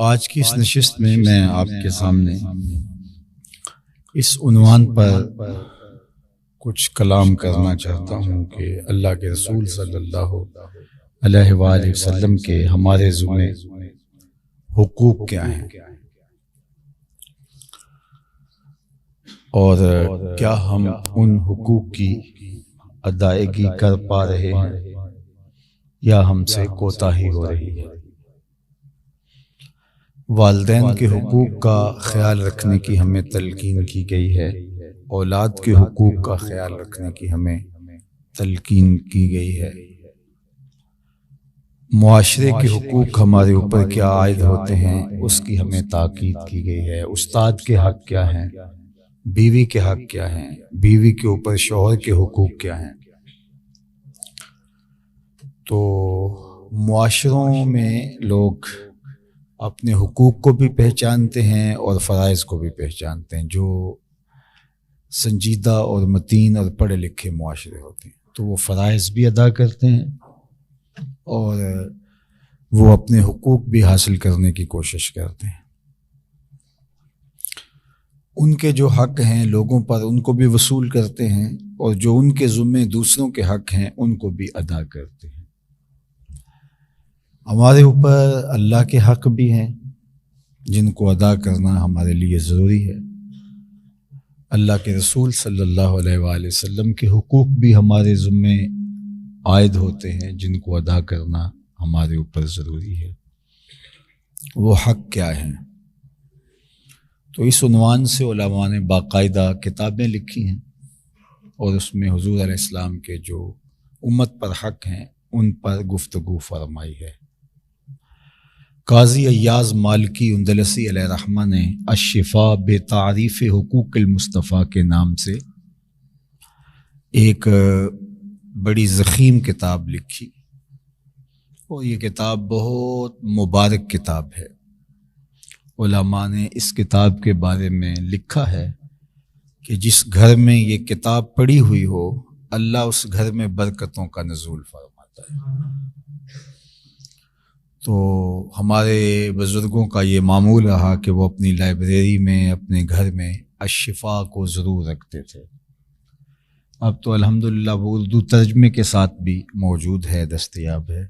آج کی اس نشست میں میں آپ کے سامنے اس عنوان پر کچھ کلام کرنا چاہتا ہوں کہ اللہ کے رسول صلی اللہ علیہ وآلہ وسلم کے ہمارے ذمہ حقوق کیا ہیں، اور کیا ہم ان حقوق کی ادائیگی کر پا رہے ہیں یا ہم سے کوتاہی ہو رہی ہے۔ والدین کے حقوق کا خیال رکھنے کی ہمیں تلقین کی گئی ہے، اولاد کے حقوق کا خیال رکھنے کی ہمیں تلقین کی گئی ہے، معاشرے کے حقوق ہمارے اوپر کیا عائد ہوتے ہیں اس کی ہمیں تاکید کی گئی ہے، استاد کے حق کیا ہیں، بیوی کے حق کیا ہیں، بیوی کے اوپر شوہر کے حقوق کیا ہیں۔ تو معاشروں میں لوگ اپنے حقوق کو بھی پہچانتے ہیں اور فرائض کو بھی پہچانتے ہیں۔ جو سنجیدہ اور متین اور پڑھے لکھے معاشرے ہوتے ہیں تو وہ فرائض بھی ادا کرتے ہیں اور وہ اپنے حقوق بھی حاصل کرنے کی کوشش کرتے ہیں۔ ان کے جو حق ہیں لوگوں پر ان کو بھی وصول کرتے ہیں، اور جو ان کے ذمے دوسروں کے حق ہیں ان کو بھی ادا کرتے ہیں۔ ہمارے اوپر اللہ کے حق بھی ہیں جن کو ادا کرنا ہمارے لیے ضروری ہے، اللہ کے رسول صلی اللہ علیہ وآلہ وسلم کے حقوق بھی ہمارے ذمے عائد ہوتے ہیں جن کو ادا کرنا ہمارے اوپر ضروری ہے۔ وہ حق کیا ہیں؟ تو اس عنوان سے علماء نے باقاعدہ کتابیں لکھی ہیں اور اس میں حضور علیہ السلام کے جو امت پر حق ہیں ان پر گفتگو فرمائی ہے۔ قاضی ایاز مالکی اندلسی علیہ رحمہ نے الشفاء بتعریف حقوق المصطفیٰ کے نام سے ایک بڑی ضخیم کتاب لکھی، اور یہ کتاب بہت مبارک کتاب ہے۔ علماء نے اس کتاب کے بارے میں لکھا ہے کہ جس گھر میں یہ کتاب پڑھی ہوئی ہو اللہ اس گھر میں برکتوں کا نزول فرماتا ہے۔ تو ہمارے بزرگوں کا یہ معمول رہا کہ وہ اپنی لائبریری میں اپنے گھر میں الشفاء کو ضرور رکھتے تھے۔ اب تو الحمدللہ وہ اردو ترجمے کے ساتھ بھی موجود ہے، دستیاب ہے۔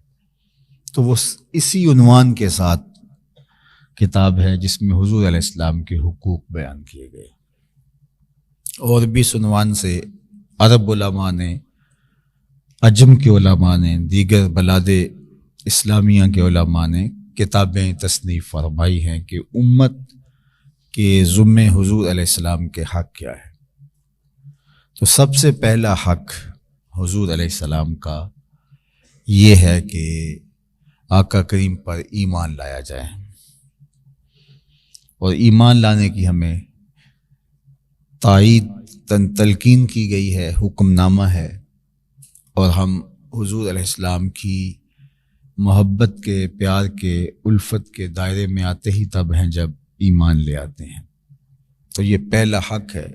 تو وہ اسی عنوان کے ساتھ کتاب ہے جس میں حضور علیہ السلام کے حقوق بیان کیے گئے، اور بھی اس عنوان سے عرب علماء نے، عجم کے علماء نے، دیگر بلاد اسلامیہ کے علماء نے کتابیں تصنیف فرمائی ہیں کہ امت کے ذمے حضور علیہ السلام کے حق کیا ہے۔ تو سب سے پہلا حق حضور علیہ السلام کا یہ ہے کہ آقا کریم پر ایمان لایا جائے، اور ایمان لانے کی ہمیں تائید تلقین کی گئی ہے، حکم نامہ ہے، اور ہم حضور علیہ السلام کی محبت کے، پیار کے، الفت کے دائرے میں آتے ہی تب ہیں جب ایمان لے آتے ہیں۔ تو یہ پہلا حق ہے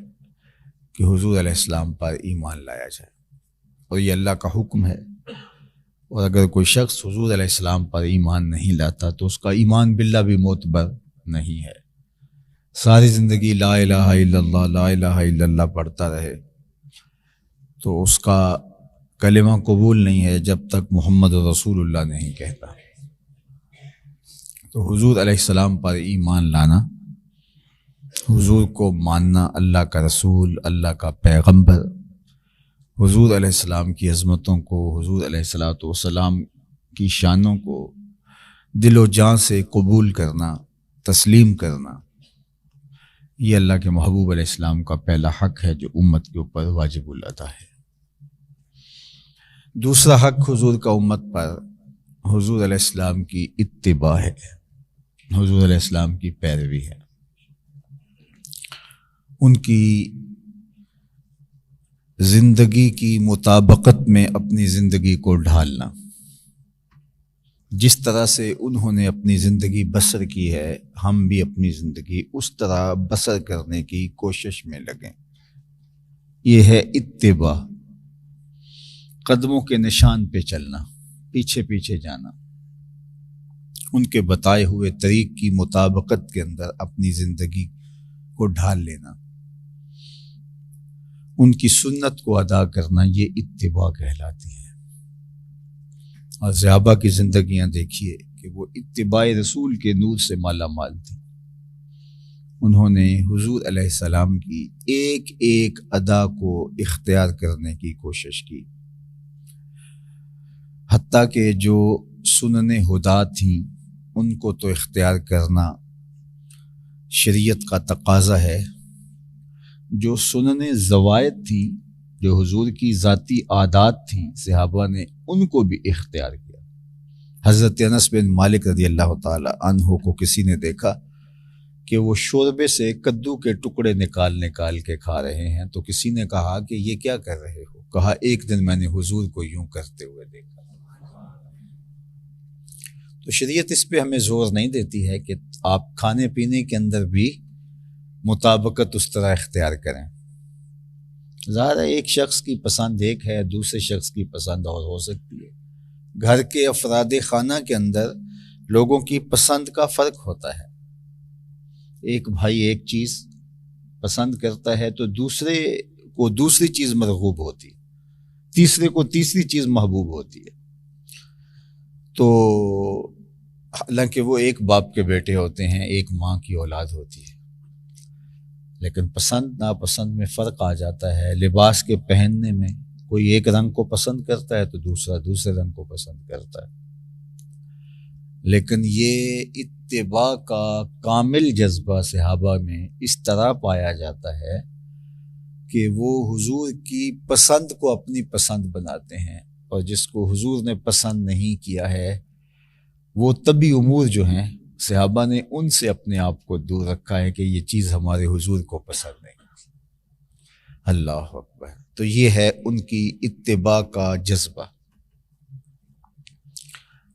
کہ حضور علیہ السلام پر ایمان لایا جائے، اور یہ اللہ کا حکم ہے۔ اور اگر کوئی شخص حضور علیہ السلام پر ایمان نہیں لاتا تو اس کا ایمان باللہ بھی معتبر نہیں ہے۔ ساری زندگی لا الہ الا اللہ لا الہ الا اللہ پڑھتا رہے تو اس کا کلمہ قبول نہیں ہے جب تک محمد رسول اللہ نہیں کہتا۔ تو حضور علیہ السلام پر ایمان لانا، حضور کو ماننا، اللہ کا رسول، اللہ کا پیغمبر، حضور علیہ السلام کی عظمتوں کو، حضور علیہ السلام کی شانوں کو دل و جان سے قبول کرنا، تسلیم کرنا، یہ اللہ کے محبوب علیہ السلام کا پہلا حق ہے جو امت کے اوپر واجب الادا ہے۔ دوسرا حق حضور کا امت پر حضور علیہ السلام کی اتباع ہے، حضور علیہ السلام کی پیروی ہے، ان کی زندگی کی مطابقت میں اپنی زندگی کو ڈھالنا۔ جس طرح سے انہوں نے اپنی زندگی بسر کی ہے ہم بھی اپنی زندگی اس طرح بسر کرنے کی کوشش میں لگیں۔ یہ ہے اتباع، قدموں کے نشان پہ چلنا، پیچھے پیچھے جانا۔ ان کے بتائے ہوئے طریق کی مطابقت کے اندر اپنی زندگی کو ڈھال لینا، ان کی سنت کو ادا کرنا، یہ اتباع کہلاتی ہے۔ اور صحابہ کی زندگیاں دیکھیے کہ وہ اتباع رسول کے نور سے مالا مال تھی۔ انہوں نے حضور علیہ السلام کی ایک ایک ادا کو اختیار کرنے کی کوشش کی، حتیٰ کہ جو سنن ہدا تھیں ان کو تو اختیار کرنا شریعت کا تقاضا ہے، جو سنن زوائد تھی، جو حضور کی ذاتی عادات تھیں، صحابہ نے ان کو بھی اختیار کیا۔ حضرت انس بن مالک رضی اللہ تعالی عنہ کو کسی نے دیکھا کہ وہ شوربے سے کدو کے ٹکڑے نکال کے کھا رہے ہیں، تو کسی نے کہا کہ یہ کیا کر رہے ہو؟ کہا ایک دن میں نے حضور کو یوں کرتے ہوئے دیکھا۔ تو شریعت اس پہ ہمیں زور نہیں دیتی ہے کہ آپ کھانے پینے کے اندر بھی مطابقت اس طرح اختیار کریں۔ ظاہر ہے ایک شخص کی پسند ایک ہے، دوسرے شخص کی پسند اور ہو سکتی ہے۔ گھر کے افراد خانہ کے اندر لوگوں کی پسند کا فرق ہوتا ہے۔ ایک بھائی ایک چیز پسند کرتا ہے تو دوسرے کو دوسری چیز مرغوب ہوتی ہے، تیسرے کو تیسری چیز محبوب ہوتی ہے۔ تو حالانکہ وہ ایک باپ کے بیٹے ہوتے ہیں، ایک ماں کی اولاد ہوتی ہے، لیکن پسند ناپسند میں فرق آ جاتا ہے۔ لباس کے پہننے میں کوئی ایک رنگ کو پسند کرتا ہے تو دوسرا دوسرے رنگ کو پسند کرتا ہے، لیکن یہ اتباع کا کامل جذبہ صحابہ میں اس طرح پایا جاتا ہے کہ وہ حضور کی پسند کو اپنی پسند بناتے ہیں، اور جس کو حضور نے پسند نہیں کیا ہے وہ طبی امور جو ہیں صحابہ نے ان سے اپنے آپ کو دور رکھا ہے کہ یہ چیز ہمارے حضور کو پسند نہیں۔ اللہ اکبر۔ تو یہ ہے ان کی اتباع کا جذبہ۔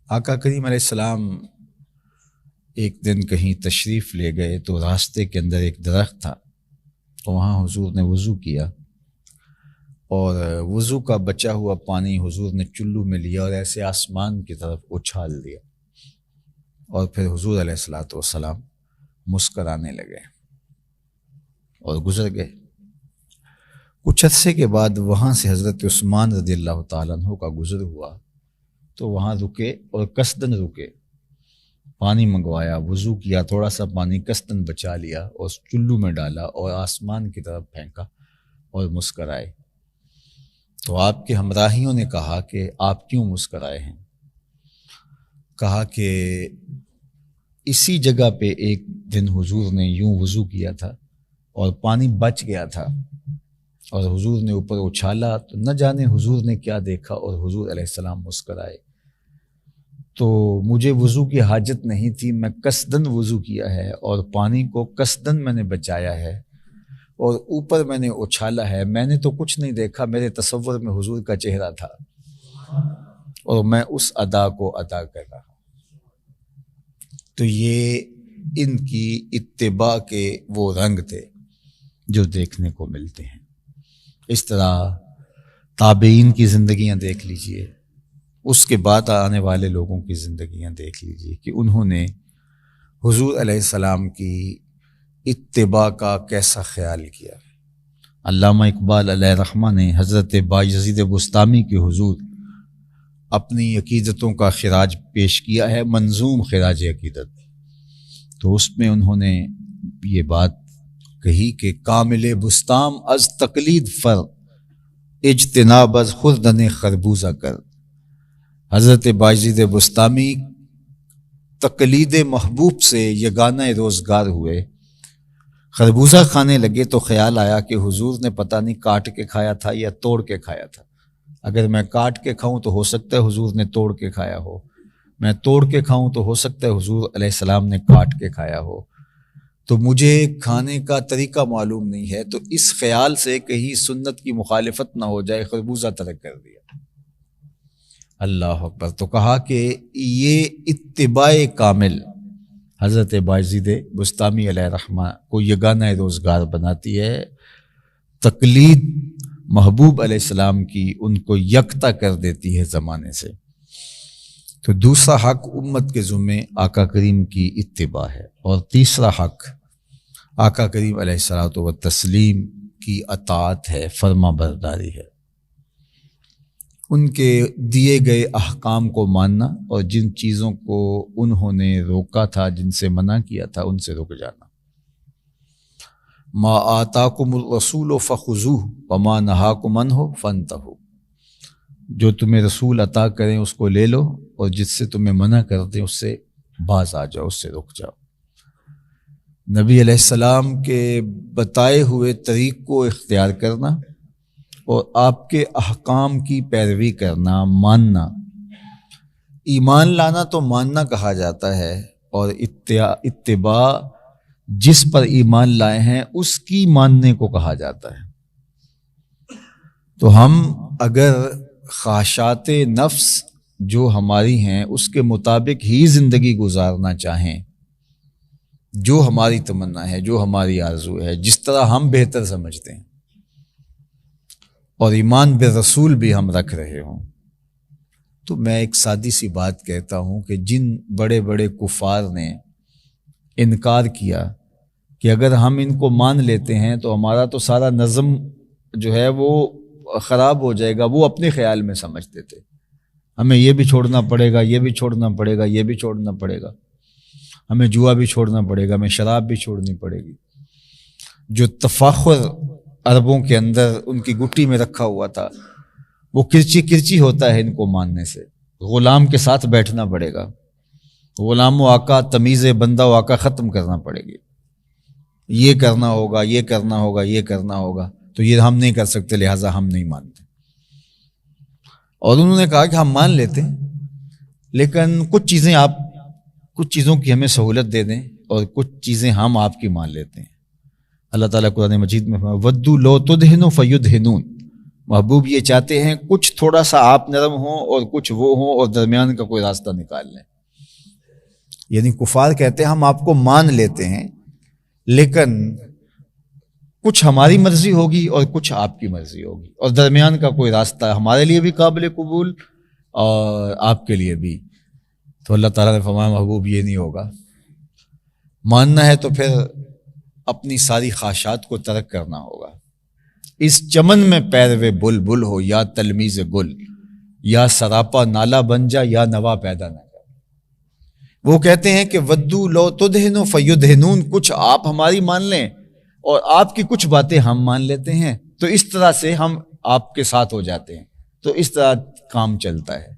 آقا کریم علیہ السلام ایک دن کہیں تشریف لے گئے تو راستے کے اندر ایک درخت تھا، تو وہاں حضور نے وضو کیا، اور وضو کا بچا ہوا پانی حضور نے چلو میں لیا اور ایسے آسمان کی طرف اچھال دیا، اور پھر حضور علیہ الصلوۃ والسلام مسکرانے لگے اور گزر گئے۔ کچھ عرصے کے بعد وہاں سے حضرت عثمان رضی اللہ تعالیٰ عنہ کا گزر ہوا، تو وہاں رکے اور قصدن رکے، پانی منگوایا، وضو کیا، تھوڑا سا پانی قصدن بچا لیا اور چلو میں ڈالا اور آسمان کی طرف پھینکا اور مسکرائے۔ تو آپ کے ہمراہیوں نے کہا کہ آپ کیوں مسکرائے ہیں؟ کہا کہ اسی جگہ پہ ایک دن حضور نے یوں وضو کیا تھا اور پانی بچ گیا تھا، اور حضور نے اوپر اچھالا، تو نہ جانے حضور نے کیا دیکھا اور حضور علیہ السلام مسکرائے۔ تو مجھے وضو کی حاجت نہیں تھی، میں قصدن وضو کیا ہے اور پانی کو قصدن میں نے بچایا ہے اور اوپر میں نے اچھالا ہے، میں نے تو کچھ نہیں دیکھا، میرے تصور میں حضور کا چہرہ تھا اور میں اس ادا کو ادا کر رہا ہوں۔ تو یہ ان کی اتباع کے وہ رنگ تھے جو دیکھنے کو ملتے ہیں۔ اس طرح تابعین کی زندگیاں دیکھ لیجئے، اس کے بعد آنے والے لوگوں کی زندگیاں دیکھ لیجئے کہ انہوں نے حضور علیہ السلام کی اتباع کا کیسا خیال کیا۔ علامہ اقبال علیہ رحمہ نے حضرت بایزید بسطامی کے حضور اپنی عقیدتوں کا خراج پیش کیا ہے، منظوم خراج عقیدت، تو اس میں انہوں نے یہ بات کہی کہ کامل بستام از تقلید فر، اجتناب از خوردن خربوزہ کر۔ حضرت بایزید بسطامی تقلید محبوب سے یگانہ روزگار ہوئے، خربوزہ کھانے لگے تو خیال آیا کہ حضور نے پتہ نہیں کاٹ کے کھایا تھا یا توڑ کے کھایا تھا، اگر میں کاٹ کے کھاؤں تو ہو سکتا ہے حضور نے توڑ کے کھایا ہو، میں توڑ کے کھاؤں تو ہو سکتا ہے حضور علیہ السلام نے کاٹ کے کھایا ہو، تو مجھے کھانے کا طریقہ معلوم نہیں ہے، تو اس خیال سے کہیں سنت کی مخالفت نہ ہو جائے خربوزہ ترک کر دیا۔ اللہ اکبر۔ تو کہا کہ یہ اتباع کامل حضرت بایزید بسطامی علیہ رحمہ کو یگانہ روزگار بناتی ہے، تقلید محبوب علیہ السلام کی ان کو یکتا کر دیتی ہے زمانے سے۔ تو دوسرا حق امت کے ذمے آقا کریم کی اتباع ہے، اور تیسرا حق آقا کریم علیہ الصلوۃ والتسلیم کی اطاعت ہے، فرما برداری ہے، ان کے دیے گئے احکام کو ماننا، اور جن چیزوں کو انہوں نے روکا تھا، جن سے منع کیا تھا، ان سے رک جانا۔ ما آتاکم الرسول فخذوہ وما نہاکم عنہ فانتہوا، جو تمہیں رسول عطا کریں اس کو لے لو، اور جس سے تمہیں منع کر دیں اس سے باز آ جاؤ، اس سے رک جاؤ۔ نبی علیہ السلام کے بتائے ہوئے طریق کو اختیار کرنا اور آپ کے احکام کی پیروی کرنا، ماننا، ایمان لانا تو ماننا کہا جاتا ہے، اور اتباع جس پر ایمان لائے ہیں اس کی ماننے کو کہا جاتا ہے۔ تو ہم اگر خواہشات نفس جو ہماری ہیں اس کے مطابق ہی زندگی گزارنا چاہیں، جو ہماری تمنا ہے، جو ہماری آرزو ہے، جس طرح ہم بہتر سمجھتے ہیں، اور ایمان بالرسول بھی ہم رکھ رہے ہوں، تو میں ایک سادی سی بات کہتا ہوں کہ جن بڑے بڑے کفار نے انکار کیا کہ اگر ہم ان کو مان لیتے ہیں تو ہمارا تو سارا نظم جو ہے وہ خراب ہو جائے گا، وہ اپنے خیال میں سمجھتے تھے، ہمیں یہ بھی چھوڑنا پڑے گا، یہ بھی چھوڑنا پڑے گا، یہ بھی چھوڑنا پڑے گا، ہمیں جوا بھی چھوڑنا پڑے گا، ہمیں شراب بھی چھوڑنی پڑے گی۔ جو تفاخر عربوں کے اندر ان کی گٹی میں رکھا ہوا تھا وہ کرچی کرچی ہوتا ہے ان کو ماننے سے۔ غلام کے ساتھ بیٹھنا پڑے گا، غلام و آقا، تمیز بندہ و آقا ختم کرنا پڑے گی، یہ کرنا ہوگا، یہ کرنا ہوگا، یہ کرنا ہوگا، تو یہ ہم نہیں کر سکتے، لہٰذا ہم نہیں مانتے۔ اور انہوں نے کہا کہ ہم مان لیتے ہیں، لیکن کچھ چیزوں کی ہمیں سہولت دے دیں، اور کچھ چیزیں ہم آپ کی مان لیتے ہیں۔ اللہ تعالیٰ قرآن مجید میں فرمایا وَدُّوا لَوْ تُدْهِنُوا فَيُدْهِنُونَ، محبوب یہ چاہتے ہیں کچھ تھوڑا سا آپ نرم ہوں اور کچھ وہ ہوں، اور درمیان کا کوئی راستہ نکال لیں۔ یعنی کفار کہتے ہیں ہم آپ کو مان لیتے ہیں، لیکن کچھ ہماری مرضی ہوگی اور کچھ آپ کی مرضی ہوگی، اور درمیان کا کوئی راستہ ہمارے لیے بھی قابل قبول اور آپ کے لیے بھی۔ تو اللہ تعالیٰ نے فرمایا محبوب یہ نہیں ہوگا، ماننا ہے تو پھر اپنی ساری خواہشات کو ترک کرنا ہوگا۔ اس چمن میں پیروے بلبل ہو یا تلمیذ گل، یا سراپا نالا بن جا یا نوا پیدا نہ کر۔ وہ کہتے ہیں کہ ودو لو تدہنو فیدہنون، کچھ آپ ہماری مان لیں اور آپ کی کچھ باتیں ہم مان لیتے ہیں، تو اس طرح سے ہم آپ کے ساتھ ہو جاتے ہیں، تو اس طرح کام چلتا ہے۔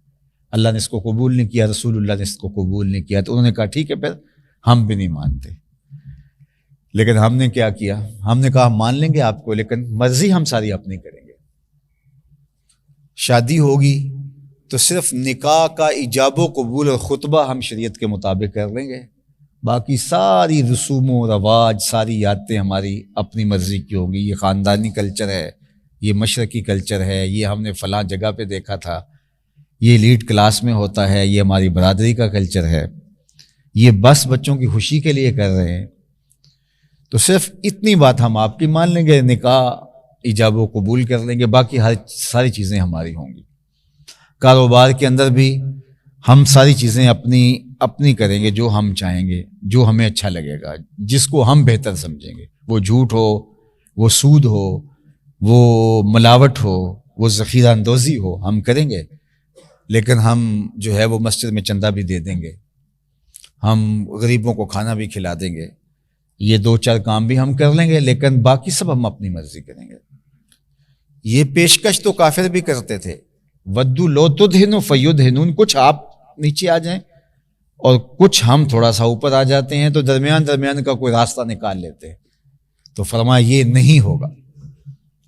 اللہ نے اس کو قبول نہیں کیا، رسول اللہ نے اس کو قبول نہیں کیا، تو انہوں نے کہا ٹھیک ہے پھر ہم بھی نہیں مانتے۔ لیکن ہم نے کیا کیا؟ ہم نے کہا مان لیں گے آپ کو، لیکن مرضی ہم ساری اپنی کریں گے۔ شادی ہوگی تو صرف نکاح کا ایجاب و قبول اور خطبہ ہم شریعت کے مطابق کر لیں گے، باقی ساری رسوم و رواج، ساری عادتیں ہماری اپنی مرضی کی ہوں گی۔ یہ خاندانی کلچر ہے، یہ مشرقی کلچر ہے، یہ ہم نے فلاں جگہ پہ دیکھا تھا، یہ ایلیٹ کلاس میں ہوتا ہے، یہ ہماری برادری کا کلچر ہے، یہ بس بچوں کی خوشی کے لیے کر رہے ہیں۔ تو صرف اتنی بات ہم آپ کی مان لیں گے، نکاح ایجاب و قبول کر لیں گے، باقی ساری چیزیں ہماری ہوں گی۔ کاروبار کے اندر بھی ہم ساری چیزیں اپنی کریں گے، جو ہم چاہیں گے، جو ہمیں اچھا لگے گا، جس کو ہم بہتر سمجھیں گے، وہ جھوٹ ہو، وہ سود ہو، وہ ملاوٹ ہو، وہ ذخیرہ اندوزی ہو، ہم کریں گے۔ لیکن ہم جو ہے وہ مسجد میں چندہ بھی دے دیں گے، ہم غریبوں کو کھانا بھی کھلا دیں گے، یہ 2-4 کام بھی ہم کر لیں گے، لیکن باقی سب ہم اپنی مرضی کریں گے۔ یہ پیشکش تو کافر بھی کرتے تھے، ودو لو تدہنوا فیدہنون، کچھ آپ نیچے آ جائیں اور کچھ ہم تھوڑا سا اوپر آ جاتے ہیں، تو درمیان کا کوئی راستہ نکال لیتے ہیں۔ تو فرمایا یہ نہیں ہوگا،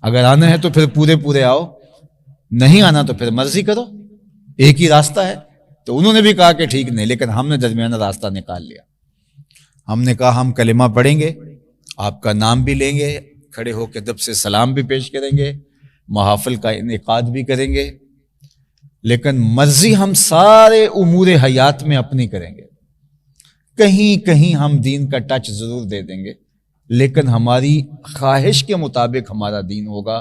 اگر آنا ہے تو پھر پورے آؤ، نہیں آنا تو پھر مرضی کرو، ایک ہی راستہ ہے۔ تو انہوں نے بھی کہا کہ ٹھیک نہیں، لیکن ہم نے درمیانہ راستہ نکال لیا۔ ہم نے کہا ہم کلمہ پڑھیں گے، آپ کا نام بھی لیں گے، کھڑے ہو کے ادب سے سلام بھی پیش کریں گے، محافل کا انعقاد بھی کریں گے، لیکن مرضی ہم سارے امور حیات میں اپنی کریں گے۔ کہیں ہم دین کا ٹچ ضرور دے دیں گے، لیکن ہماری خواہش کے مطابق ہمارا دین ہوگا،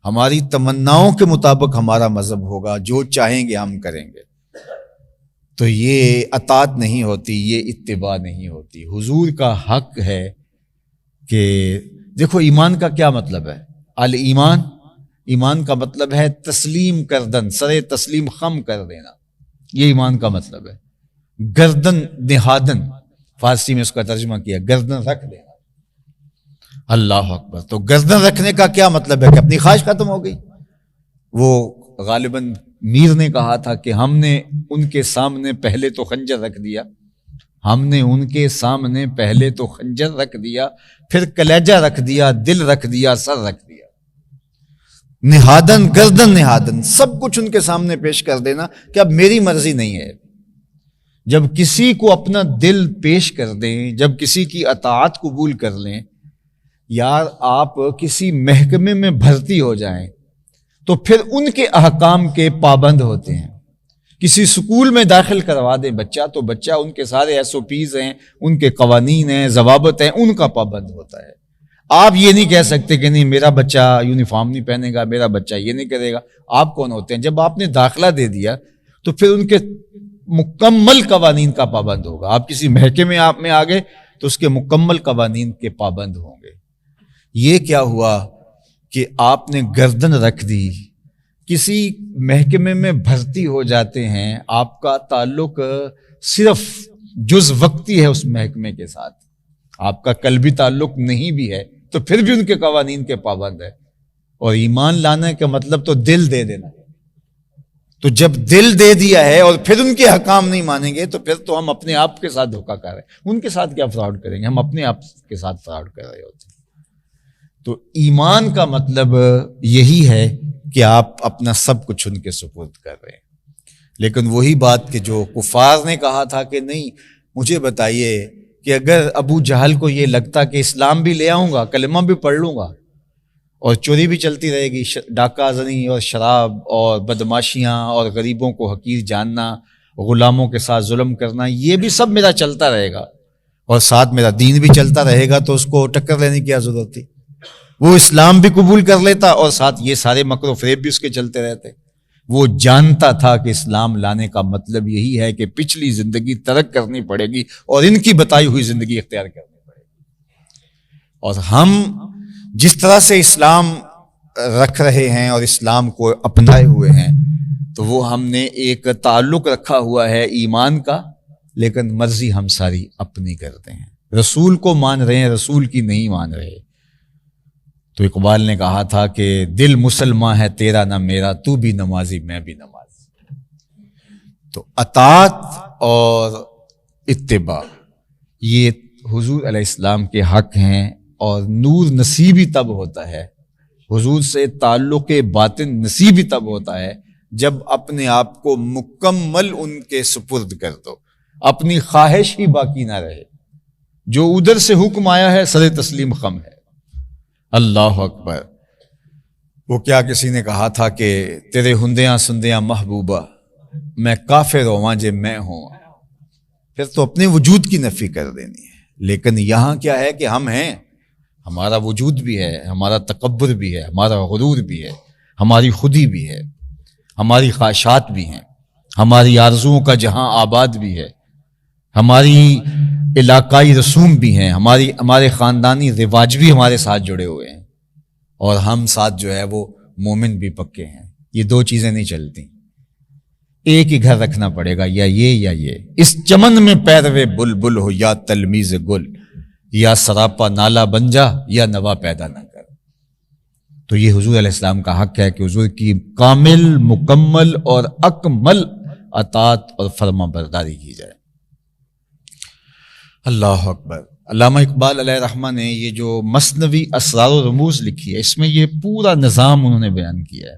ہماری تمناؤں کے مطابق ہمارا مذہب ہوگا، جو چاہیں گے ہم کریں گے۔ تو یہ اطاعت نہیں ہوتی، یہ اتباع نہیں ہوتی۔ حضور کا حق ہے کہ دیکھو ایمان کا کیا مطلب ہے؟ الایمان، ایمان کا مطلب ہے تسلیم کردن، سر تسلیم خم کر دینا، یہ ایمان کا مطلب ہے۔ گردن نہادن، فارسی میں اس کا ترجمہ کیا گردن رکھ دینا۔ اللہ اکبر۔ تو گردن رکھنے کا کیا مطلب ہے؟ کہ اپنی خواہش ختم ہو گئی۔ وہ غالباً میر نے کہا تھا کہ ہم نے ان کے سامنے پہلے تو خنجر رکھ دیا، ہم نے ان کے سامنے پہلے تو خنجر رکھ دیا، پھر کلیجہ رکھ دیا، دل رکھ دیا، سر رکھ دیا۔ نہادن، گردن نہادن، سب کچھ ان کے سامنے پیش کر دینا کہ اب میری مرضی نہیں ہے۔ جب کسی کو اپنا دل پیش کر دیں، جب کسی کی اطاعت قبول کر لیں، یار آپ کسی محکمے میں بھرتی ہو جائیں تو پھر ان کے احکام کے پابند ہوتے ہیں۔ کسی سکول میں داخل کروا دیں بچہ تو بچہ ان کے سارے ایس او پیز ہیں، ان کے قوانین ہیں، ضوابط ہیں، ان کا پابند ہوتا ہے۔ آپ یہ نہیں کہہ سکتے کہ نہیں میرا بچہ یونیفارم نہیں پہنے گا، میرا بچہ یہ نہیں کرے گا۔ آپ کون ہوتے ہیں؟ جب آپ نے داخلہ دے دیا تو پھر ان کے مکمل قوانین کا پابند ہوگا۔ آپ کسی محکمے آپ میں آگے تو اس کے مکمل قوانین کے پابند ہوں گے۔ یہ کیا ہوا کہ آپ نے گردن رکھ دی، کسی محکمے میں بھرتی ہو جاتے ہیں، آپ کا تعلق صرف جز وقتی ہے اس محکمے کے ساتھ، آپ کا قلبی تعلق نہیں بھی ہے، تو پھر بھی ان کے قوانین کے پابند ہے۔ اور ایمان لانے کا مطلب تو دل دے دینا ہے۔ تو جب دل دے دیا ہے اور پھر ان کے حکام نہیں مانیں گے تو پھر تو ہم اپنے آپ کے ساتھ دھوکہ کر رہے ہیں۔ ان کے ساتھ کیا فراڈ کریں گے؟ ہم اپنے آپ کے ساتھ فراڈ کر رہے ہوتے ہیں۔ تو ایمان کا مطلب یہی ہے کہ آپ اپنا سب کچھ ان کے سپرد کر رہے ہیں۔ لیکن وہی بات کہ جو کفار نے کہا تھا کہ نہیں، مجھے بتائیے کہ اگر ابو جہل کو یہ لگتا کہ اسلام بھی لے آؤں گا، کلمہ بھی پڑھ لوں گا اور چوری بھی چلتی رہے گی، ڈاکہ زنی اور شراب اور بدماشیاں اور غریبوں کو حقیر جاننا، غلاموں کے ساتھ ظلم کرنا، یہ بھی سب میرا چلتا رہے گا اور ساتھ میرا دین بھی چلتا رہے گا، تو اس کو ٹکر لینے کی کیا ضرورت تھی؟ وہ اسلام بھی قبول کر لیتا اور ساتھ یہ سارے مکر و فریب بھی اس کے چلتے رہتے۔ وہ جانتا تھا کہ اسلام لانے کا مطلب یہی ہے کہ پچھلی زندگی ترک کرنی پڑے گی اور ان کی بتائی ہوئی زندگی اختیار کرنی پڑے گی۔ اور ہم جس طرح سے اسلام رکھ رہے ہیں اور اسلام کو اپنائے ہوئے ہیں، تو وہ ہم نے ایک تعلق رکھا ہوا ہے ایمان کا، لیکن مرضی ہم ساری اپنی کرتے ہیں۔ رسول کو مان رہے ہیں، رسول کی نہیں مان رہے۔ تو اقبال نے کہا تھا کہ دل مسلمان ہے تیرا نہ میرا، تو بھی نمازی میں بھی نمازی۔ تو اطاعت اور اتباع یہ حضور علیہ السلام کے حق ہیں، اور نور نصیبی تب ہوتا ہے، حضور سے تعلق باطن نصیبی تب ہوتا ہے جب اپنے آپ کو مکمل ان کے سپرد کر دو، اپنی خواہش ہی باقی نہ رہے، جو ادھر سے حکم آیا ہے سر تسلیم خم ہے۔ اللہ اکبر۔ وہ کیا کسی نے کہا تھا کہ تیرے ہندیاں سندیاں محبوبہ، میں کافر ہواں جے میں ہوں، پھر تو اپنے وجود کی نفی کر دینی ہے۔ لیکن یہاں کیا ہے کہ ہم ہیں، ہمارا وجود بھی ہے، ہمارا تکبر بھی ہے، ہمارا غرور بھی ہے، ہماری خودی بھی ہے، ہماری خواہشات بھی ہیں، ہماری آرزوؤں کا جہاں آباد بھی ہے، ہماری علاقائی رسوم بھی ہیں، ہمارے خاندانی رواج بھی ہمارے ساتھ جڑے ہوئے ہیں، اور ہم ساتھ جو ہے وہ مومن بھی پکے ہیں۔ یہ دو چیزیں نہیں چلتی، ایک ہی گھر رکھنا پڑے گا، یا یہ۔ اس چمن میں پیروے بلبل ہو یا تلمیذ گل، یا سراپا نالا بن جا یا نوا پیدا نہ کر۔ تو یہ حضور علیہ السلام کا حق ہے کہ حضور کی کامل، مکمل اور اکمل اطاعت اور فرما برداری کی جائے۔ اللہ اکبر۔ علامہ اقبال علیہ رحمہ نے یہ جو مثنوی اسرار و رموز لکھی ہے، اس میں یہ پورا نظام انہوں نے بیان کیا ہے،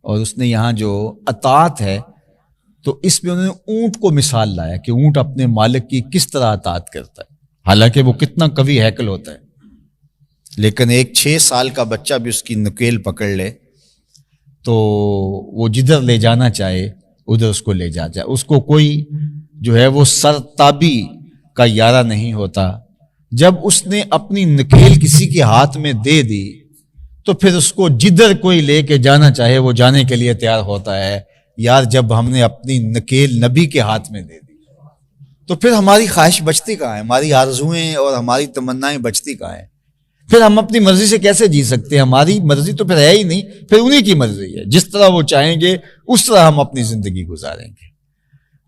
اور اس نے یہاں جو اطاعت ہے تو اس میں انہوں نے اونٹ کو مثال لایا کہ اونٹ اپنے مالک کی کس طرح اطاعت کرتا ہے، حالانکہ وہ کتنا قوی ہیکل ہوتا ہے، لیکن ایک 6 سال کا بچہ بھی اس کی نکیل پکڑ لے تو وہ جدھر لے جانا چاہے ادھر اس کو لے جائے، اس کو کوئی جو ہے وہ سرتابی کا یارہ نہیں ہوتا۔ جب اس نے اپنی نکیل کسی کے ہاتھ میں دے دی تو پھر اس کو جدھر کوئی لے کے جانا چاہے وہ جانے کے لیے تیار ہوتا ہے، یار جب ہم نے اپنی نکیل نبی کے ہاتھ میں دے دی تو پھر ہماری خواہش بچتی کہاں ہے، ہماری آرزوئیں اور ہماری تمنائیں بچتی کہاں ہیں؟ پھر ہم اپنی مرضی سے کیسے جی سکتے ہیں؟ ہماری مرضی تو پھر ہے ہی نہیں، پھر انہی کی مرضی ہے، جس طرح وہ چاہیں گے اس طرح ہم اپنی زندگی گزاریں گے۔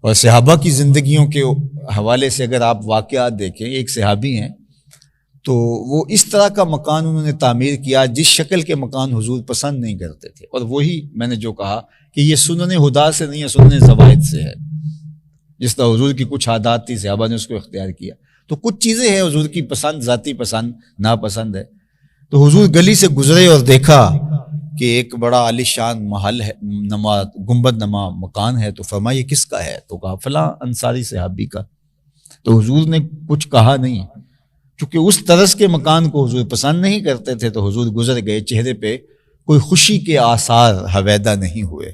اور صحابہ کی زندگیوں کے حوالے سے اگر آپ واقعات دیکھیں، ایک صحابی ہیں تو وہ اس طرح کا مکان انہوں نے تعمیر کیا جس شکل کے مکان حضور پسند نہیں کرتے تھے، اور وہی میں نے جو کہا کہ یہ سنن ہدا سے نہیں ہے، سنن زوائد سے ہے۔ جس طرح حضور کی کچھ عادات تھی، صحابہ نے اس کو اختیار کیا، تو کچھ چیزیں ہیں حضور کی پسند، ذاتی پسند ناپسند ہے۔ تو حضور گلی سے گزرے اور دیکھا کہ ایک بڑا عالی شان محل ہے، گنبد نما مکان ہے، تو فرمایا یہ کس کا ہے؟ تو کہا فلاں انصاری صحابی کا۔ تو حضور نے کچھ کہا نہیں، چونکہ اس طرز کے مکان کو حضور پسند نہیں کرتے تھے، تو حضور گزر گئے، چہرے پہ کوئی خوشی کے آثار حویدہ نہیں ہوئے۔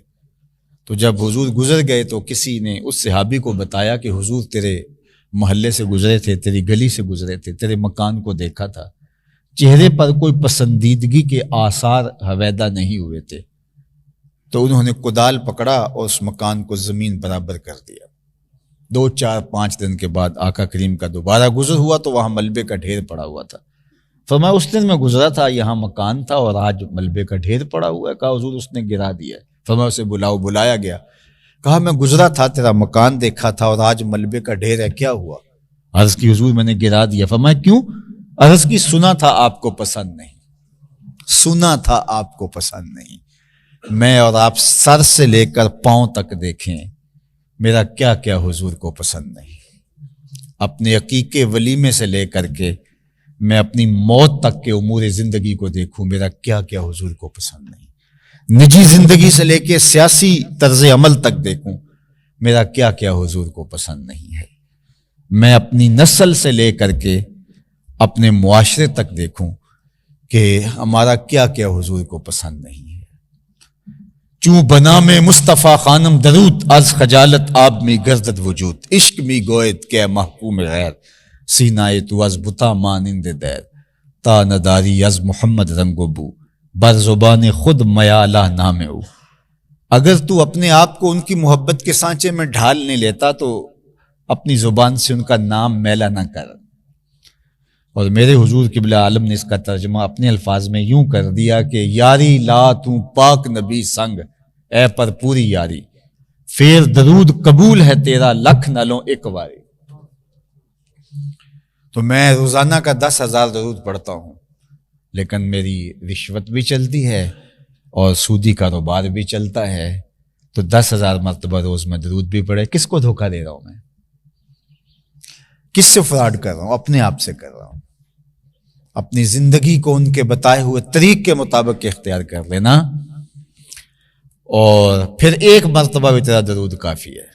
تو جب حضور گزر گئے تو کسی نے اس صحابی کو بتایا کہ حضور تیرے محلے سے گزرے تھے، تیری گلی سے گزرے تھے، تیرے مکان کو دیکھا تھا، چہرے پر کوئی پسندیدگی کے آثار حویدہ نہیں ہوئے تھے۔ تو انہوں نے کدال پکڑا اور اس مکان کو زمین برابر کر دیا۔ 2 4 5 دن کے بعد آقا کریم کا دوبارہ گزر ہوا تو وہاں ملبے کا ڈھیر پڑا ہوا تھا۔ فرمایا اس دن میں گزرا تھا، یہاں مکان تھا اور آج ملبے کا ڈھیر پڑا ہوا ہے۔ کہا حضور اس نے گرا دیا ہے۔ فرمایا اسے بلاؤ، بلایا گیا۔ کہا میں گزرا تھا، تیرا مکان دیکھا تھا اور آج ملبے کا ڈھیر ہے، کیا ہوا؟ عرض کی حضور میں نے گرا دیا۔ فرمایا کیوں؟ عرض کی سنا تھا آپ کو پسند نہیں، سنا تھا آپ کو پسند نہیں۔ میں اور آپ سر سے لے کر پاؤں تک دیکھیں، میرا کیا کیا حضور کو پسند نہیں۔ اپنے عقیقے ولیمے سے لے کر کے میں اپنی موت تک کے امور زندگی کو دیکھوں، میرا کیا کیا حضور کو پسند نہیں۔ نجی زندگی سے لے کے سیاسی طرز عمل تک دیکھوں، میرا کیا کیا حضور کو پسند نہیں ہے۔ میں اپنی نسل سے لے کر کے اپنے معاشرے تک دیکھوں کہ ہمارا کیا کیا حضور کو پسند نہیں ہے۔ چوں بنا میں مصطفیٰ خانم درود، از خجالت آب میں گردد وجود، عشق میں گوید کہ محکوم غیر، سینائے تو از بتا مانند دیر، تا نداری از محمد رنگ و بو، بر زبان خود میالہ نام او۔ اگر تو اپنے آپ کو ان کی محبت کے سانچے میں ڈھال نہیں لیتا تو اپنی زبان سے ان کا نام میلا نہ کر۔ اور میرے حضور قبلہ عالم نے اس کا ترجمہ اپنے الفاظ میں یوں کر دیا کہ یاری لا تو پاک نبی سنگ، اے پر پوری یاری، فیر درود قبول ہے تیرا، لکھ نہ لوں ایک واری۔ تو میں روزانہ کا 10,000 درود پڑھتا ہوں، لیکن میری رشوت بھی چلتی ہے اور سودی کاروبار بھی چلتا ہے، تو 10,000 مرتبہ روز میں درود بھی پڑھے۔ کس کو دھوکہ دے رہا ہوں میں؟ کس سے فراڈ کر رہا ہوں؟ اپنے آپ سے کر رہا ہوں۔ اپنی زندگی کو ان کے بتائے ہوئے طریق کے مطابق اختیار کر لینا، اور پھر ایک مرتبہ بھی تیرا درود کافی ہے۔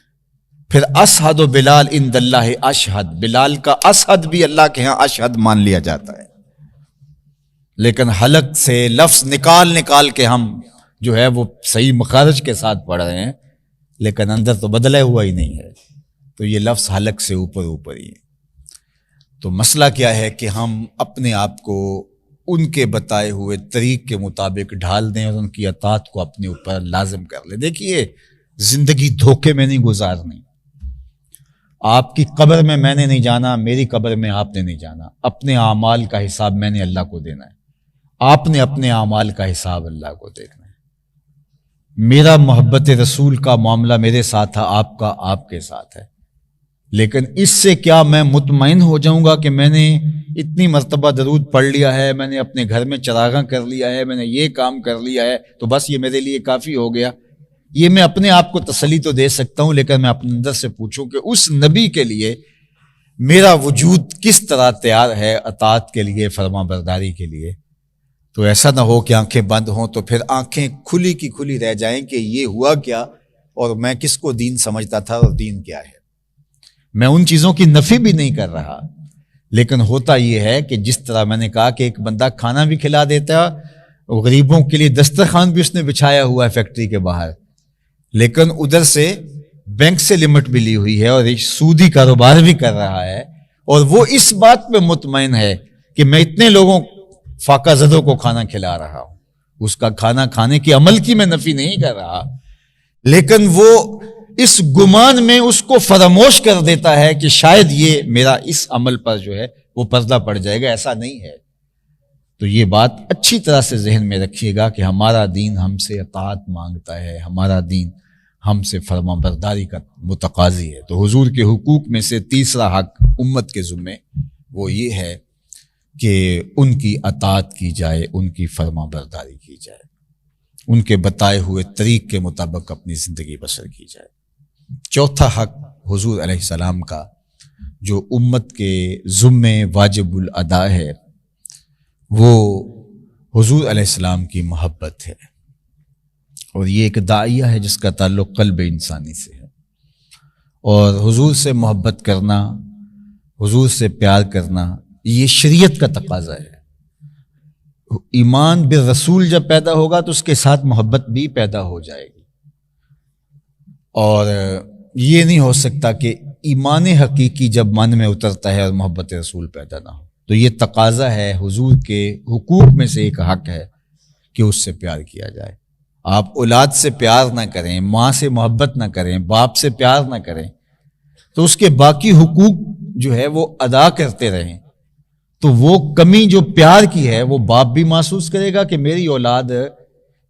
پھر اشہد و بلال عند اللہ اشہد، بلال کا اشہد بھی اللہ کے ہاں اشہد مان لیا جاتا ہے، لیکن حلق سے لفظ نکال نکال کے ہم جو ہے وہ صحیح مخارج کے ساتھ پڑھ رہے ہیں، لیکن اندر تو بدلا ہوا ہی نہیں ہے، تو یہ لفظ حلق سے اوپر اوپر ہی ہے۔ تو مسئلہ کیا ہے کہ ہم اپنے آپ کو ان کے بتائے ہوئے طریق کے مطابق ڈھال دیں اور ان کی اطاعت کو اپنے اوپر لازم کر لیں۔ دیکھیے زندگی دھوکے میں نہیں گزارنی۔ آپ کی قبر میں نے نہیں جانا، میری قبر میں آپ نے نہیں جانا۔ اپنے اعمال کا حساب میں نے اللہ کو دینا ہے، آپ نے اپنے اعمال کا حساب اللہ کو دینا ہے۔ میرا محبت رسول کا معاملہ میرے ساتھ تھا، آپ کا آپ کے ساتھ ہے، لیکن اس سے کیا میں مطمئن ہو جاؤں گا کہ میں نے اتنی مرتبہ درود پڑھ لیا ہے، میں نے اپنے گھر میں چراغاں کر لیا ہے، میں نے یہ کام کر لیا ہے تو بس یہ میرے لیے کافی ہو گیا؟ یہ میں اپنے آپ کو تسلی تو دے سکتا ہوں، لیکن میں اپنے اندر سے پوچھوں کہ اس نبی کے لیے میرا وجود کس طرح تیار ہے اطاعت کے لیے، فرما برداری کے لیے؟ تو ایسا نہ ہو کہ آنکھیں بند ہوں تو پھر آنکھیں کھلی کی کھلی رہ جائیں کہ یہ ہوا کیا اور میں کس کو دین سمجھتا تھا اور دین کیا ہے۔ میں ان چیزوں کی نفی بھی نہیں کر رہا، لیکن ہوتا یہ ہے کہ جس طرح میں نے کہا کہ ایک بندہ کھانا بھی کھلا دیتا ہے، غریبوں کے لیے دسترخوان بھی اس نے بچھایا ہوا ہے فیکٹری کے باہر، لیکن ادھر سے بینک سے لمٹ بھی لی ہوئی ہے اور سودی کاروبار بھی کر رہا ہے، اور وہ اس بات پہ مطمئن ہے کہ میں اتنے لوگوں فاقہ زدوں کو کھانا کھلا رہا ہوں۔ اس کا کھانا کھانے کے عمل کی میں نفی نہیں کر رہا، لیکن وہ اس گمان میں اس کو فراموش کر دیتا ہے کہ شاید یہ میرا اس عمل پر جو ہے وہ پردہ پڑ جائے گا. ایسا نہیں ہے. تو یہ بات اچھی طرح سے ذہن میں رکھیے گا کہ ہمارا دین ہم سے اطاعت مانگتا ہے، ہمارا دین ہم سے فرما برداری کا متقاضی ہے. تو حضور کے حقوق میں سے تیسرا حق امت کے ذمے وہ یہ ہے کہ ان کی اطاعت کی جائے، ان کی فرما برداری کی جائے، ان کے بتائے ہوئے طریق کے مطابق اپنی زندگی بسر کی جائے. چوتھا حق حضور علیہ السلام کا جو امت کے ذمے واجب الادا ہے وہ حضور علیہ السلام کی محبت ہے. اور یہ ایک داعیہ ہے جس کا تعلق قلب انسانی سے ہے. اور حضور سے محبت کرنا، حضور سے پیار کرنا، یہ شریعت کا تقاضا ہے. ایمان بالرسول جب پیدا ہوگا تو اس کے ساتھ محبت بھی پیدا ہو جائے گی. اور یہ نہیں ہو سکتا کہ ایمان حقیقی جب من میں اترتا ہے اور محبت رسول پیدا نہ ہو. تو یہ تقاضا ہے، حضور کے حقوق میں سے ایک حق ہے کہ اس سے پیار کیا جائے. آپ اولاد سے پیار نہ کریں، ماں سے محبت نہ کریں، باپ سے پیار نہ کریں، تو اس کے باقی حقوق جو ہے وہ ادا کرتے رہیں، تو وہ کمی جو پیار کی ہے وہ باپ بھی محسوس کرے گا کہ میری اولاد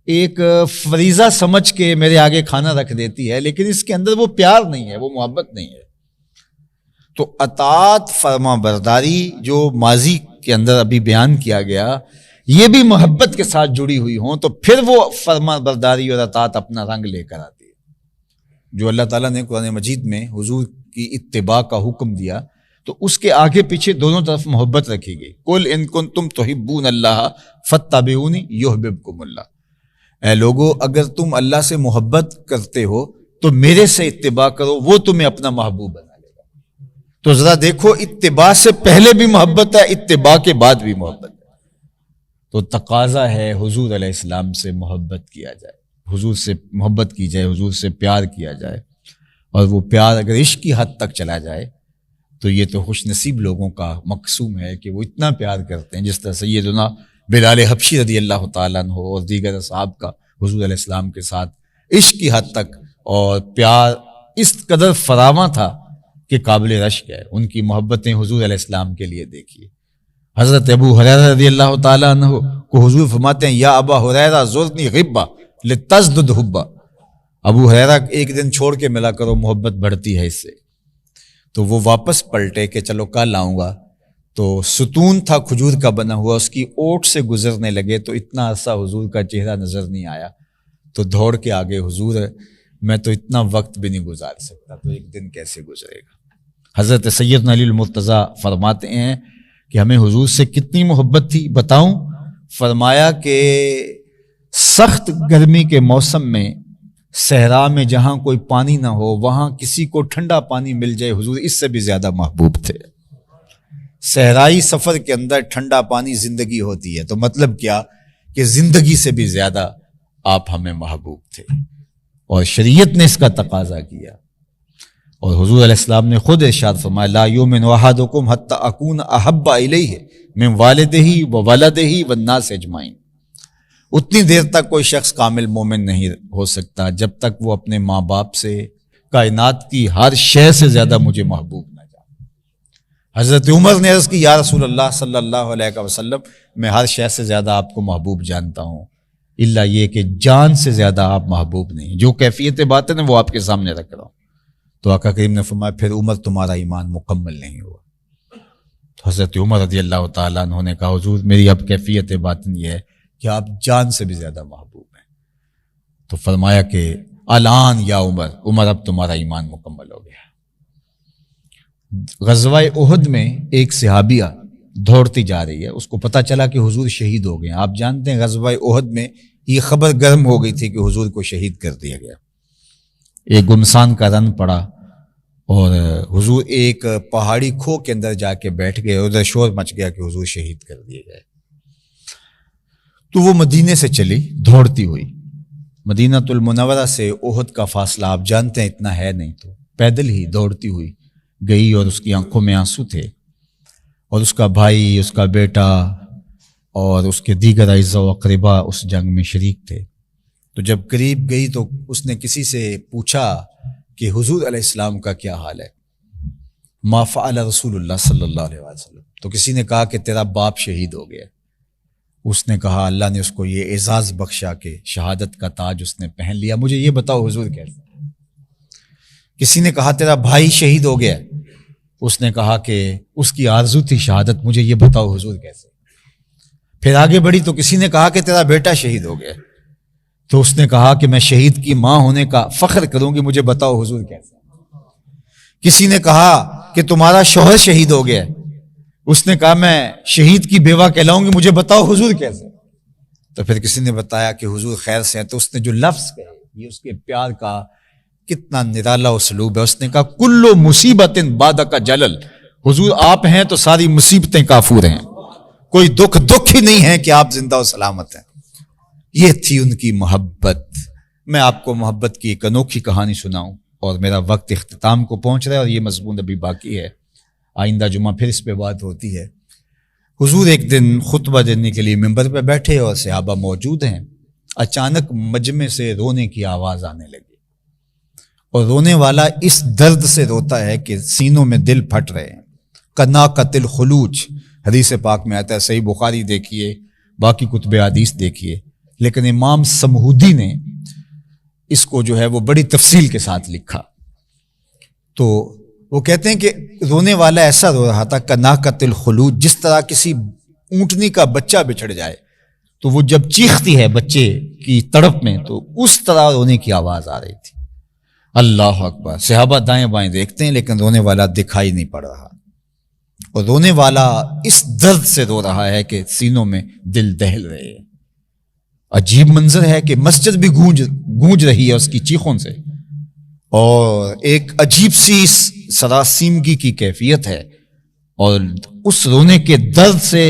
ایک فریضہ سمجھ کے میرے آگے کھانا رکھ دیتی ہے، لیکن اس کے اندر وہ پیار نہیں ہے، وہ محبت نہیں ہے. تو اطاعت، فرما برداری جو ماضی کے اندر ابھی بیان کیا گیا، یہ بھی محبت کے ساتھ جڑی ہوئی ہوں تو پھر وہ فرما برداری اور اطاعت اپنا رنگ لے کر آتی ہے. جو اللہ تعالیٰ نے قرآن مجید میں حضور کی اتباع کا حکم دیا تو اس کے آگے پیچھے دونوں طرف محبت رکھی گئی. قل ان کنتم تحبون اللہ فاتبعونی یحببکم اللہ. اے لوگو، اگر تم اللہ سے محبت کرتے ہو تو میرے سے اتباع کرو، وہ تمہیں اپنا محبوب بنا لے گا. تو ذرا دیکھو، اتباع سے پہلے بھی محبت ہے، اتباع کے بعد بھی محبت ہے. تو تقاضا ہے حضور علیہ السلام سے محبت کیا جائے، حضور سے محبت کی جائے، حضور سے پیار کیا جائے. اور وہ پیار اگر عشق کی حد تک چلا جائے تو یہ تو خوش نصیب لوگوں کا مقسوم ہے کہ وہ اتنا پیار کرتے ہیں، جس طرح سیدنا بلال حبشی رضی اللہ تعالیٰ عنہ اور دیگر اصحاب کا حضور علیہ السلام کے ساتھ عشق کی حد تک اور پیار اس قدر فراواں تھا کہ قابل رشک ہے. ان کی محبتیں حضور علیہ السلام کے لیے دیکھیے. حضرت ابو ہریرہ رضی اللہ تعالیٰ عنہ کو حضور فرماتے ہیں، یا ابا ہریرہ زرنی غبہ لتزدد حبہ. ابو ہریرہ ایک دن چھوڑ کے ملا کرو، محبت بڑھتی ہے اس سے. تو وہ واپس پلٹے کہ چلو کل آؤں گا. تو ستون تھا کھجور کا بنا ہوا، اس کی اوٹ سے گزرنے لگے تو اتنا عرصہ حضور کا چہرہ نظر نہیں آیا. تو دوڑ کے آگے، حضور میں تو اتنا وقت بھی نہیں گزار سکتا، تو ایک دن کیسے گزرے گا. حضرت سیدنا علی المرتضیٰ فرماتے ہیں کہ ہمیں حضور سے کتنی محبت تھی بتاؤں. فرمایا کہ سخت گرمی کے موسم میں صحرا میں جہاں کوئی پانی نہ ہو، وہاں کسی کو ٹھنڈا پانی مل جائے، حضور اس سے بھی زیادہ محبوب تھے. صحرائی سفر کے اندر ٹھنڈا پانی زندگی ہوتی ہے، تو مطلب کیا کہ زندگی سے بھی زیادہ آپ ہمیں محبوب تھے. اور شریعت نے اس کا تقاضا کیا. اور حضور علیہ السلام نے خود ارشاد فرمایا، لا یؤمن احدکم حتی اکون احب الیہ من والدہ وولدہ والناس اجمعین. اتنی دیر تک کوئی شخص کامل مومن نہیں ہو سکتا جب تک وہ اپنے ماں باپ سے، کائنات کی ہر شے سے زیادہ مجھے محبوب نہ جانے. حضرت عمر نے عرض کی، یا رسول اللہ صلی اللہ علیہ وسلم، میں ہر شے سے زیادہ آپ کو محبوب جانتا ہوں، الا یہ کہ جان سے زیادہ آپ محبوب نہیں. جو کیفیت باطن ہے وہ آپ کے سامنے رکھ رہا ہوں. تو آقا کریم نے فرمایا، پھر عمر تمہارا ایمان مکمل نہیں ہوا. تو حضرت عمر رضی اللہ تعالیٰ عنہ نے کہا، حضور میری اب کیفیت باطن یہ ہے کہ آپ جان سے بھی زیادہ محبوب ہیں. تو فرمایا کہ الان یا عمر اب تمہارا ایمان مکمل ہو گیا. غزوہ احد میں ایک صحابیہ دوڑتی جا رہی ہے، اس کو پتہ چلا کہ حضور شہید ہو گئے. آپ جانتے ہیں غزوہ احد میں یہ خبر گرم ہو گئی تھی کہ حضور کو شہید کر دیا گیا. ایک گمسان کا رن پڑا اور حضور ایک پہاڑی کھو کے اندر جا کے بیٹھ گئے. ادھر شور مچ گیا کہ حضور شہید کر دیے گئے. تو وہ مدینے سے چلی دوڑتی ہوئی. مدینہ المنورہ سے احد کا فاصلہ آپ جانتے ہیں اتنا ہے نہیں، تو پیدل ہی دوڑتی ہوئی گئی اور اس کی آنکھوں میں آنسو تھے. اور اس کا بھائی، اس کا بیٹا اور اس کے دیگر اعزاء و اقربا اس جنگ میں شریک تھے. تو جب قریب گئی تو اس نے کسی سے پوچھا کہ حضور علیہ السلام کا کیا حال ہے، ما فعل رسول اللہ صلی اللہ علیہ وسلم. تو کسی نے کہا کہ تیرا باپ شہید ہو گیا. اس نے کہا اللہ نے اس کو یہ اعزاز بخشا کہ شہادت کا تاج اس نے پہن لیا، مجھے یہ بتاؤ حضور کیسے. کسی نے کہا تیرا بھائی شہید ہو گیا. اس نے کہا کہ اس کی آرزو تھی شہادت، مجھے یہ بتاؤ حضور کیسے. پھر آگے بڑھی تو کسی نے کہا کہ تیرا بیٹا شہید ہو گیا. تو اس نے کہا کہ میں شہید کی ماں ہونے کا فخر کروں گی، مجھے بتاؤ حضور کیسے. کسی نے کہا کہ تمہارا شوہر شہید ہو گیا. اس نے کہا میں شہید کی بیوہ کہلاؤں گی، مجھے بتاؤ حضور کیسے. تو پھر کسی نے بتایا کہ حضور خیر سے ہیں. تو اس نے جو لفظ کہے یہ اس کے پیار کا کتنا نرالا اسلوب ہے. اس نے کہا کلو مصیبت بعد کا جلل، حضور آپ ہیں تو ساری مصیبتیں کافور ہیں، کوئی دکھ ہی نہیں ہے کہ آپ زندہ و سلامت ہیں. یہ تھی ان کی محبت. میں آپ کو محبت کی ایک انوکھی کہانی سناؤں اور میرا وقت اختتام کو پہنچ رہا ہے اور یہ مضمون ابھی باقی ہے، آئندہ جمعہ پھر اس پہ بات ہوتی ہے. حضور ایک دن خطبہ دینے کے لیے ممبر پہ بیٹھے اور صحابہ موجود ہیں. اچانک مجمع سے رونے کی آواز آنے لگی اور رونے والا اس درد سے روتا ہے کہ سینوں میں دل پھٹ رہے ہیں. کناقۃ الخلوج حدیث پاک میں آتا ہے، صحیح بخاری دیکھیے، باقی کتب حدیث دیکھیے. لیکن امام سمہودی نے اس کو جو ہے وہ بڑی تفصیل کے ساتھ لکھا. تو وہ کہتے ہیں کہ رونے والا ایسا رو رہا تھا کناقۃ الخلوج، جس طرح کسی اونٹنی کا بچہ بچھڑ جائے تو وہ جب چیختی ہے بچے کی تڑپ میں، تو اس طرح رونے کی آواز آ رہی تھی. اللہ اکبر. صحابہ دائیں بائیں دیکھتے ہیں لیکن رونے والا دکھائی نہیں پڑ رہا، اور رونے والا اس درد سے رو رہا ہے کہ سینوں میں دل دہل رہے ہیں. عجیب منظر ہے کہ مسجد بھی گونج رہی ہے اس کی چیخوں سے، اور ایک عجیب سی سراسیمگی کی کیفیت ہے، اور اس رونے کے درد سے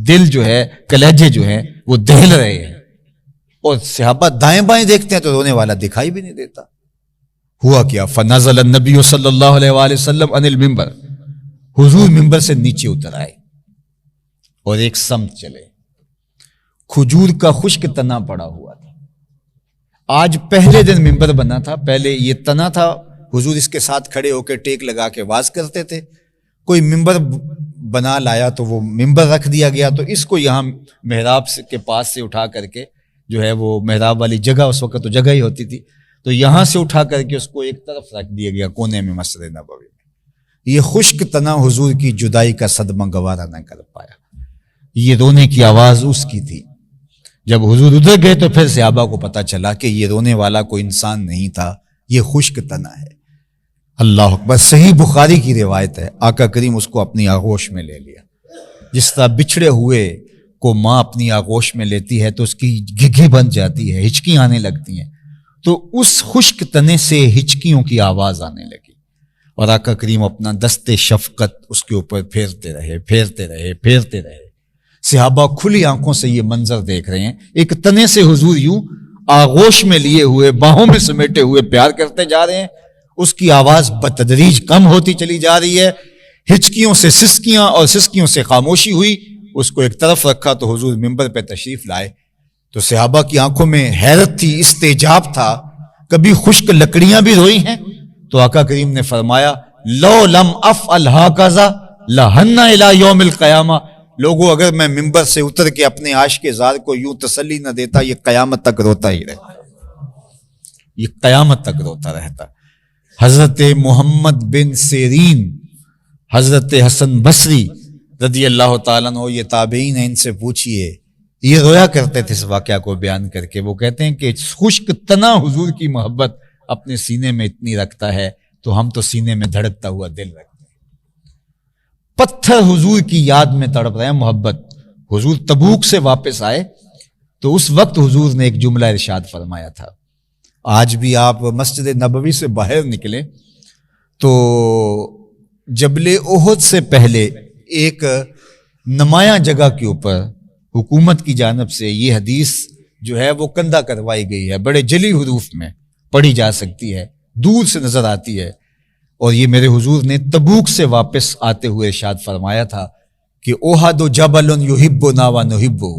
دل جو ہے، کلیجے جو ہیں وہ دہل رہے ہیں. اور صحابہ دائیں بائیں دیکھتے ہیں تو رونے والا دکھائی بھی نہیں دیتا. ہوا کیا؟ فنزل النبی صلی اللہ علیہ وآلہ وسلم عن المنبر، حضور ممبر سے نیچے اتر آئے اور ایک سمت چلے. کھجور کا خشک تنا پڑا ہوا تھا. آج پہلے دن ممبر بنا تھا، پہلے یہ تنا تھا، حضور اس کے ساتھ کھڑے ہو کے ٹیک لگا کے واز کرتے تھے. کوئی ممبر بنا لایا تو وہ ممبر رکھ دیا گیا، تو اس کو یہاں محراب کے پاس سے اٹھا کر کے جو ہے وہ محراب والی جگہ، اس وقت تو جگہ ہی ہوتی تھی، تو یہاں سے اٹھا کر کے اس کو ایک طرف رکھ دیا گیا کونے میں مسجد نبوی میں. یہ خشک تنا حضور کی جدائی کا صدمہ گوارا نہ کر پایا. یہ رونے کی آواز اس کی تھی. جب حضور ادھر گئے تو پھر صحابہ کو پتا چلا کہ یہ رونے والا کوئی انسان نہیں تھا، یہ خشک تنا ہے. اللہ اکبر. صحیح بخاری کی روایت ہے، آقا کریم اس کو اپنی آغوش میں لے لیا. جس طرح بچھڑے ہوئے کو ماں اپنی آغوش میں لیتی ہے تو اس کی گھگی بن جاتی ہے، ہچکی آنے لگتی ہیں، تو اس خشک تنے سے ہچکیوں کی آواز آنے لگی، اور آقا کریم اپنا دست شفقت اس کے اوپر پھیرتے رہے. صحابہ کھلی آنکھوں سے یہ منظر دیکھ رہے ہیں. ایک تنے سے حضور یوں آغوش میں لیے ہوئے، باہوں میں سمیٹے ہوئے پیار کرتے جا رہے ہیں. اس کی آواز بتدریج کم ہوتی چلی جا رہی ہے. ہچکیوں سے سسکیاں اور سسکیوں سے خاموشی ہوئی. اس کو ایک طرف رکھا تو حضور ممبر پہ تشریف لائے. تو صحابہ کی آنکھوں میں حیرت تھی، استعجاب تھا. کبھی خشک لکڑیاں بھی روئی ہیں؟ تو آقا کریم نے فرمایا لو لم افعل ھکذا لھن الی یوم القیامہ. لوگوں اگر میں ممبر سے اتر کے اپنے عاشق زار کو یوں تسلی نہ دیتا، یہ قیامت تک روتا ہی رہتا، یہ قیامت تک روتا رہتا. حضرت محمد بن سیرین، حضرت حسن بصری رضی اللہ تعالیٰ عنہ، یہ تابعین ہیں، ان سے پوچھئے، یہ رویا کرتے تھے اس واقعہ کو بیان کر کے. وہ کہتے ہیں کہ خشک تنا حضور کی محبت اپنے سینے میں اتنی رکھتا ہے تو ہم تو سینے میں دھڑکتا ہوا دل رکھتے ہیں. پتھر حضور کی یاد میں تڑپ رہے ہیں محبت. حضور تبوک سے واپس آئے تو اس وقت حضور نے ایک جملہ ارشاد فرمایا تھا. آج بھی آپ مسجد نبوی سے باہر نکلیں تو جبل احد سے پہلے ایک نمایاں جگہ کے اوپر حکومت کی جانب سے یہ حدیث جو ہے وہ کندہ کروائی گئی ہے، بڑے جلی حروف میں پڑھی جا سکتی ہے، دور سے نظر آتی ہے. اور یہ میرے حضور نے تبوک سے واپس آتے ہوئے ارشاد فرمایا تھا کہ احد جبل یحبنا ونحبہ.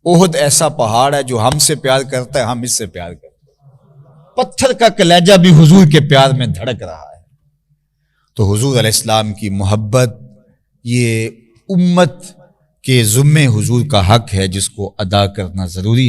احد ایسا پہاڑ ہے جو ہم سے پیار کرتا ہے، ہم اس سے پیار کرتے ہیں، پتھر کا کلیجہ بھی حضور کے پیار میں دھڑک رہا ہے۔ تو حضور علیہ السلام کی محبت یہ امت کے ذمے حضور کا حق ہے جس کو ادا کرنا ضروری ہے۔